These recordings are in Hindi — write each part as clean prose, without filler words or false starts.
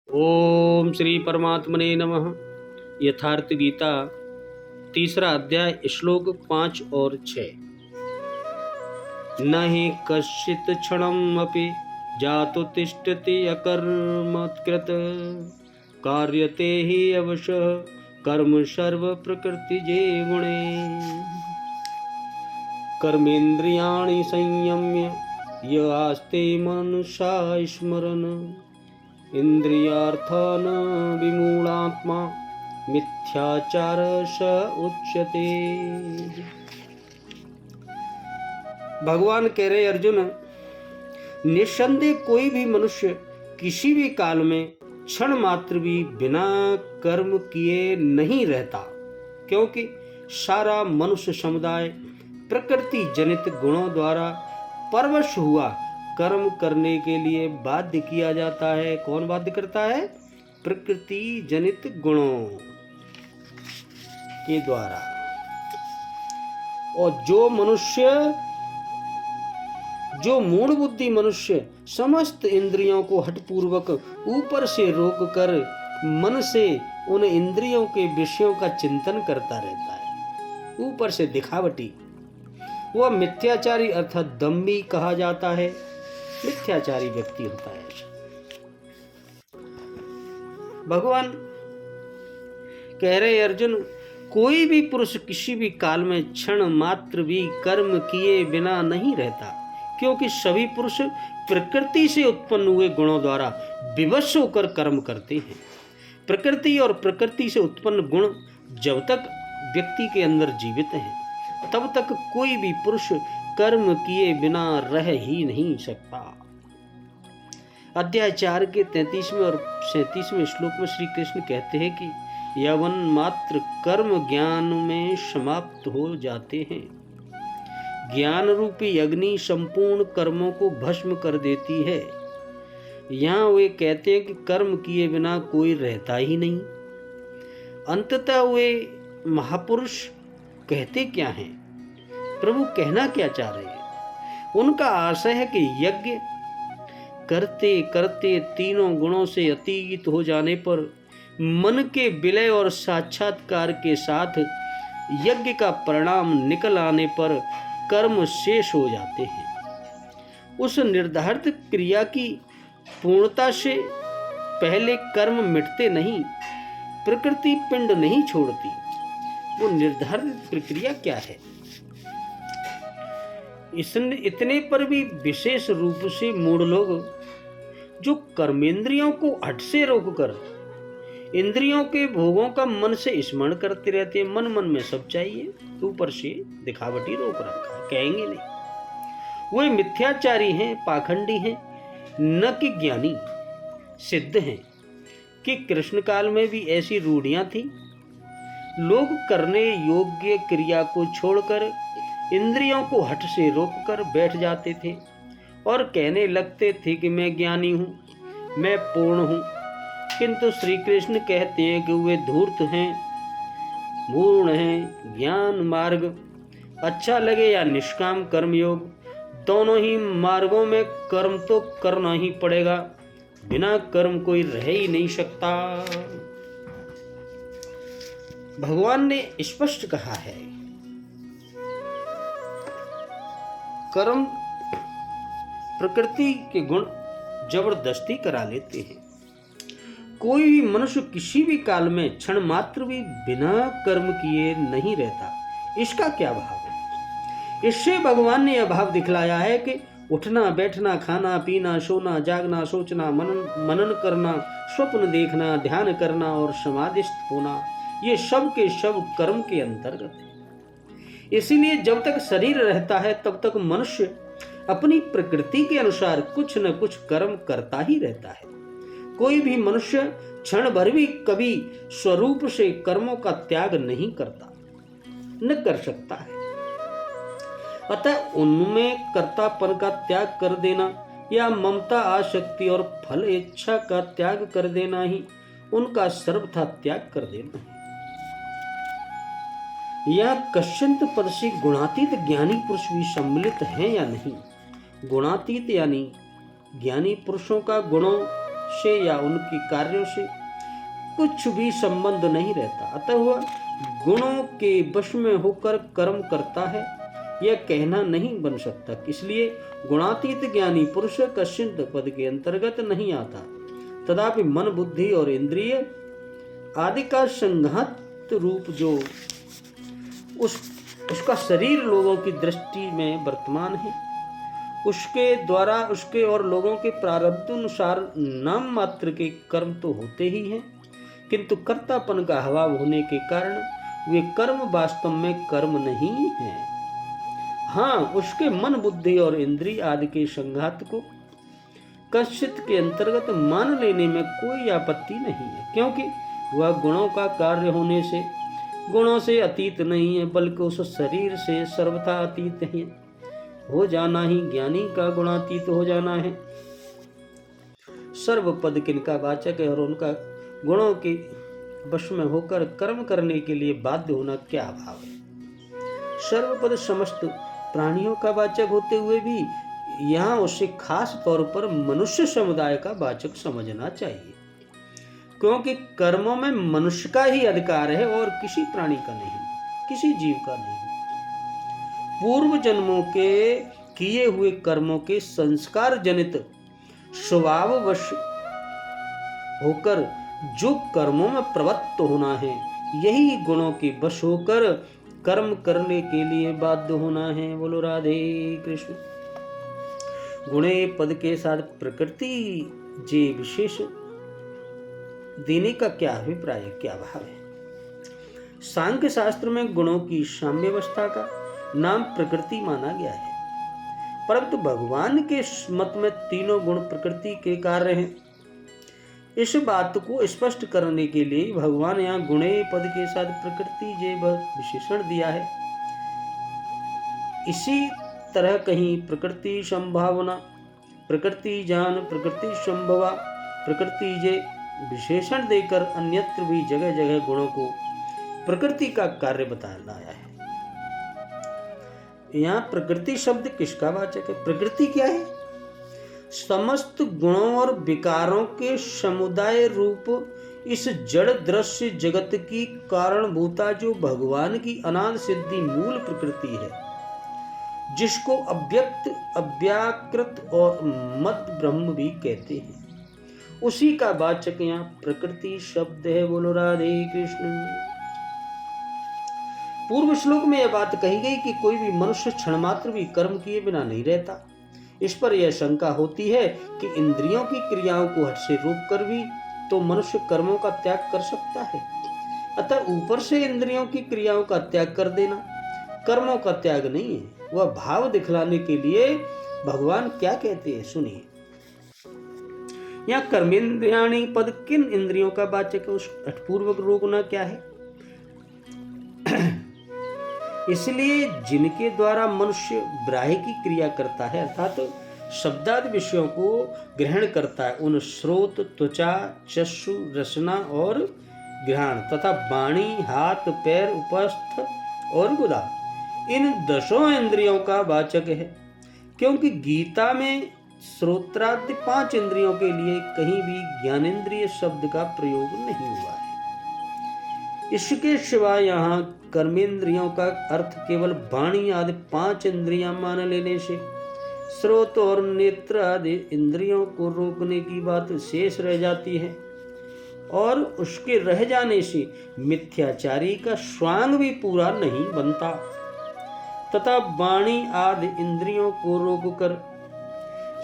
ओम श्री परमात्मने नमः। यथार्थ गीता तीसरा अध्याय श्लोक 5 और 6। न हि कश्चित् क्षणमपि जातु तिष्ठति अकर्मकृत कार्यते हि अवशः कर्म सर्व प्रकृतिजे गुणे। कर्मेन्द्रियाणि संयम्य य आस्ते मनुष्या स्मरन् इंद्रियार्थान विमूढ़ात्मा मिथ्याचार स उच्यते। भगवान कह रहे अर्जुन, निस्संदेह कोई भी मनुष्य किसी भी काल में क्षण मात्र भी बिना कर्म किए नहीं रहता, क्योंकि सारा मनुष्य समुदाय प्रकृति जनित गुणों द्वारा परवश हुआ कर्म करने के लिए बाध्य किया जाता है। कौन बाध्य करता है? प्रकृति जनित गुणों के द्वारा। और जो मूढ़ बुद्धि मनुष्य समस्त इंद्रियों को हठपूर्वक ऊपर से रोक कर मन से उन इंद्रियों के विषयों का चिंतन करता रहता है, ऊपर से दिखावटी, वह मिथ्याचारी अर्थात दम्भी कहा जाता है। मिथ्याचारी व्यक्ति होता है। भगवान कह रहे अर्जुन, कोई भी पुरुष किसी भी काल में क्षण मात्र भी कर्म किए बिना नहीं रहता, क्योंकि सभी पुरुष प्रकृति से उत्पन्न हुए गुणों द्वारा विवश होकर कर्म करते हैं। प्रकृति और प्रकृति से उत्पन्न गुण जब तक व्यक्ति के अंदर जीवित हैं, तब तक कोई भी पुरुष कर्म किए बिना रह ही नहीं सकता। अध्याय 4 के 33वें और 37वें श्लोक में श्री कृष्ण कहते हैं कि यवन मात्र कर्म ज्ञान में समाप्त हो जाते हैं। ज्ञान रूपी अग्नि संपूर्ण कर्मों को भस्म कर देती है। यहाँ वे कहते हैं कि कर्म किए बिना कोई रहता ही नहीं। अंततः वे महापुरुष कहते क्या हैं? प्रभु कहना क्या चाह रहे हैं? उनका आशय है कि यज्ञ करते करते तीनों गुणों से अतीत हो जाने पर मन के विलय और साक्षात्कार के साथ यज्ञ का परिणाम निकल आने पर कर्म शेष हो जाते हैं। उस निर्धारित क्रिया की पूर्णता से पहले कर्म मिटते नहीं, प्रकृति पिंड नहीं छोड़ती। वो निर्धारित प्रक्रिया क्या है? इतने पर भी विशेष रूप से मूढ़ लोग जो कर्मेंद्रियों को हट से रोककर इंद्रियों के भोगों का मन से स्मरण करते रहते हैं। मन मन में सब चाहिए, ऊपर से दिखावटी रोक रखा है, कहेंगे नहीं। वे मिथ्याचारी हैं, पाखंडी हैं, न कि ज्ञानी सिद्ध हैं। कि कृष्ण काल में भी ऐसी रूढ़ियां थी। लोग करने योग्य क्रिया को छोड़कर इंद्रियों को हट से रोककर बैठ जाते थे और कहने लगते थे कि मैं ज्ञानी हूँ, मैं पूर्ण हूँ। किंतु श्री कृष्ण कहते हैं कि वे धूर्त हैं, मूढ़ हैं। ज्ञान मार्ग अच्छा लगे या निष्काम कर्मयोग, दोनों ही मार्गों में कर्म तो करना ही पड़ेगा। बिना कर्म कोई रह ही नहीं सकता। भगवान ने स्पष्ट कहा है, कर्म प्रकृति के गुण जबरदस्ती करा लेते हैं। कोई भी मनुष्य किसी भी काल में क्षण मात्र भी बिना कर्म किए नहीं रहता। इसका क्या भाव है? इससे भगवान ने यह भाव दिखलाया है कि उठना, बैठना, खाना, पीना, सोना, जागना, सोचना, मनन करना, स्वप्न देखना, ध्यान करना और समाधिस्थ होना, ये सब के सब कर्म के अंतर्गत है। इसीलिए जब तक शरीर रहता है तब तक मनुष्य अपनी प्रकृति के अनुसार कुछ न कुछ कर्म करता ही रहता है। कोई भी मनुष्य क्षण भर भी कभी स्वरूप से कर्मों का त्याग नहीं करता, न कर सकता है। अतः उनमें कर्तापन का त्याग कर देना या ममता, आसक्ति और फल इच्छा का त्याग कर देना ही उनका सर्वथा त्याग कर देना है। या कश्चित पद से गुणातीत ज्ञानी पुरुष भी सम्मिलित हैं या नहीं? गुणातीत यानी ज्ञानी पुरुषों का गुणों से या उनके कार्यों से कुछ भी संबंध नहीं रहता। अतः वह गुणों के वश में होकर कर्म करता है, यह कहना नहीं बन सकता। इसलिए गुणातीत ज्ञानी पुरुष कश्चित पद के अंतर्गत नहीं आता। तथापि मन, बुद्धि और इंद्रिय आदि का संघात रूप जो उसका शरीर लोगों की दृष्टि में वर्तमान है, उसके द्वारा उसके और लोगों के प्रारब्ध अनुसार नाम मात्र के कर्म तो होते ही हैं, किंतु कर्तापन का अभाव होने के कारण वे कर्म वास्तव में कर्म नहीं है। हाँ, उसके मन, बुद्धि और इंद्रिय आदि के संघात को कश्चित के अंतर्गत मान लेने में कोई आपत्ति नहीं है, क्योंकि वह गुणों का कार्य होने से गुणों से अतीत नहीं है, बल्कि उस शरीर से सर्वथा अतीत है। हो जाना ही ज्ञानी का गुणातीत हो जाना है। सर्वपद किनका वाचक है और उनका गुणों के वश में होकर कर्म करने के लिए बाध्य होना क्या भाव है। सर्वपद समस्त प्राणियों का वाचक होते हुए भी यहाँ उसे खास तौर पर मनुष्य समुदाय का वाचक समझना चाहिए, क्योंकि कर्मों में मनुष्य का ही अधिकार है और किसी प्राणी का नहीं, किसी जीव का नहीं। पूर्व जन्मों के किए हुए कर्मों के संस्कार जनित स्वभाववश होकर जो कर्मों में प्रवृत्त होना है, यही गुणों के वश होकर कर्म करने के लिए बाध्य होना है। बोलो राधे कृष्ण। गुणे पद के साथ प्रकृति जे विशेष देने का क्या अभिप्राय है, क्या भाव है। सांख्य शास्त्र में गुणों की साम्यावस्था का नाम प्रकृति माना गया है, परंतु भगवान के मत में तीनों गुण प्रकृति के कार्य हैं। इस बात को स्पष्ट करने के लिए भगवान यहाँ गुणे पद के साथ प्रकृति जे विशेषण दिया है। इसी तरह कहीं प्रकृति संभावना, प्रकृति जान, प्रकृति संभवा, प्रकृति जे विशेषण देकर अन्यत्र भी जगह जगह गुणों को प्रकृति का कार्य बताया है। यहाँ प्रकृति शब्द किसका वाचक है? प्रकृति क्या है? समस्त गुणों और विकारों के समुदाय रूप इस जड़ दृश्य जगत की कारणभूता जो भगवान की अनादि सिद्धि मूल प्रकृति है, जिसको अव्यक्त, अव्याकृत और मद ब्रह्म भी कहते हैं, उसी का वाचक यहाँ प्रकृति शब्द है। बोलो राधे कृष्ण। पूर्व श्लोक में यह बात कही गई कि कोई भी मनुष्य क्षण मात्र भी कर्म किए बिना नहीं रहता। इस पर यह शंका होती है कि इंद्रियों की क्रियाओं को हट से रोककर भी तो मनुष्य कर्मों का त्याग कर सकता है। अतः ऊपर से इंद्रियों की क्रियाओं का त्याग कर देना कर्मों का त्याग नहीं है। वह भाव दिखलाने के लिए भगवान क्या कहते हैं, सुनिए। यहाँ कर्मेंद्रियाणि पद किन इंद्रियों का वाचक है, उस हठपूर्वक रोकना क्या है। इसलिए जिनके द्वारा मनुष्य ब्राह्य की क्रिया करता है, अर्थात शब्दादि विषयों को ग्रहण करता है, उन श्रोत, त्वचा, चक्षु, रसना और घ्राण तथा वाणी, हाथ, पैर, उपस्थ और गुदा, इन 10 इंद्रियों का वाचक है। क्योंकि गीता में श्रोत्रादि 5 इंद्रियों के लिए कहीं भी ज्ञानेंद्रिय शब्द का प्रयोग नहीं हुआ है। इसके सिवाय यहाँ कर्मेंद्रियों का अर्थ केवल वाणी आदि 5 इंद्रियां मान लेने से श्रोत और नेत्र आदि इंद्रियों को रोकने की बात शेष रह जाती है, और उसके रह जाने से मिथ्याचारी का स्वांग भी पूरा नहीं बनता। तथा वाणी आदि इंद्रियों को रोककर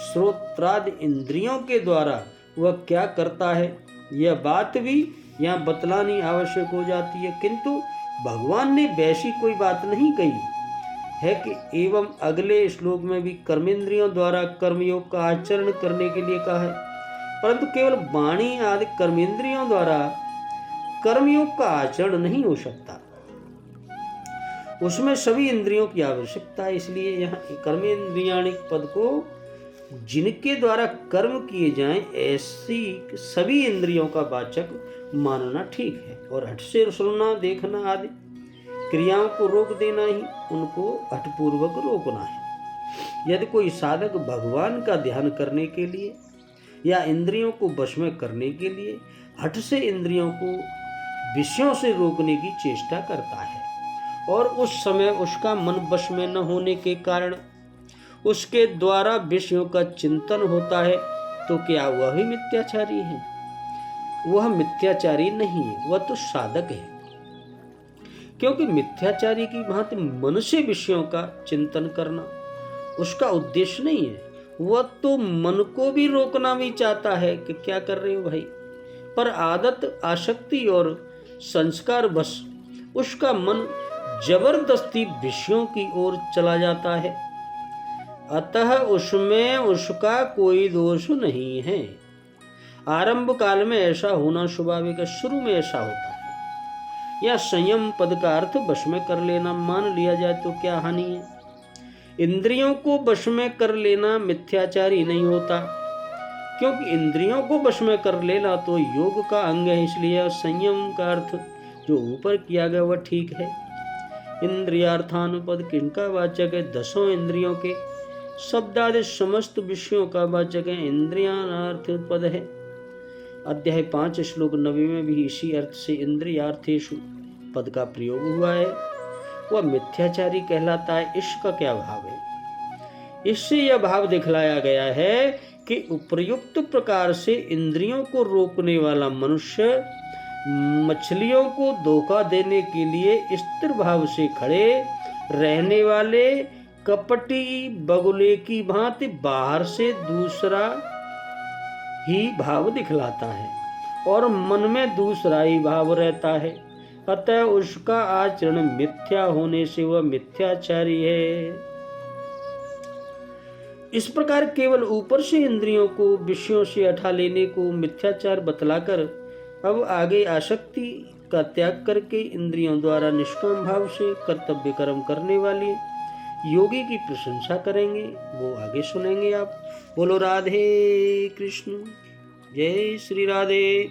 श्रोत्रादि इंद्रियों के द्वारा वह क्या करता है, यह बात भी यहाँ बतलानी आवश्यक हो जाती है। किंतु भगवान ने वैसी कोई बात नहीं कही है कि एवं अगले श्लोक में भी कर्मेंद्रियों द्वारा कर्मयोग का आचरण करने के लिए कहा है, परंतु केवल वाणी आदि कर्मेंद्रियों द्वारा कर्मयोग का आचरण नहीं हो सकता, उसमें सभी इंद्रियों की आवश्यकता है। इसलिए यहाँ कर्मेंद्रियाणि पद को जिनके द्वारा कर्म किए जाएं ऐसी सभी इंद्रियों का वाचक मानना ठीक है, और हठ से सुनना, देखना आदि क्रियाओं को रोक देना ही उनको हठपूर्वक रोकना है। यदि कोई साधक भगवान का ध्यान करने के लिए या इंद्रियों को वश में करने के लिए हठ से इंद्रियों को विषयों से रोकने की चेष्टा करता है और उस समय उसका मन वश में न होने के कारण उसके द्वारा विषयों का चिंतन होता है, तो क्या वह भी मिथ्याचारी है? वह मिथ्याचारी नहीं है, वह तो साधक है। क्योंकि मिथ्याचारी की भांति मन से विषयों का चिंतन करना उसका उद्देश्य नहीं है। वह तो मन को भी रोकना भी चाहता है कि क्या कर रहे हो भाई, पर आदत, आसक्ति और संस्कार बस उसका मन जबरदस्ती विषयों की ओर चला जाता है। अतः उसमें उसका कोई दोष नहीं है। आरंभ काल में ऐसा होना स्वाभाविक है, शुरू में ऐसा होता है। या संयम पद का अर्थ वश में कर लेना मान लिया जाए तो क्या हानि है? इंद्रियों को वश में कर लेना मिथ्याचारी नहीं होता, क्योंकि इंद्रियों को वश में कर लेना तो योग का अंग है। इसलिए संयम का अर्थ जो ऊपर किया गया वह ठीक है। इंद्रियार्थानुपद किनका वाचक है? दसों इंद्रियों के शब्दादि समस्त विषयों का वाचक है, इंद्रियार्थ पद है। अध्याय 5 श्लोक 9 में भी इसी अर्थ से इंद्रियार्थेषु पद का प्रयोग हुआ है। वह मिथ्याचारी कहलाता है। इसका क्या भाव है? इससे यह भाव दिखलाया गया है कि उपर्युक्त प्रकार से इंद्रियों को रोकने वाला मनुष्य मछलियों को धोखा देने के लिए स्थिर भाव से खड़े रहने वाले कपटी बगुले की भांति बाहर से दूसरा ही भाव दिखलाता है और मन में दूसरा ही भाव रहता है। अतः उसका आचरण मिथ्या होने से वह मिथ्याचारी है। इस प्रकार केवल ऊपर से इंद्रियों को विषयों से हटा लेने को मिथ्याचार बतलाकर अब आगे आसक्ति का त्याग करके इंद्रियों द्वारा निष्काम भाव से कर्तव्य कर्म करने वाले योगी की प्रशंसा करेंगे। वो आगे सुनेंगे आप। बोलो राधे कृष्ण, जय श्री राधे।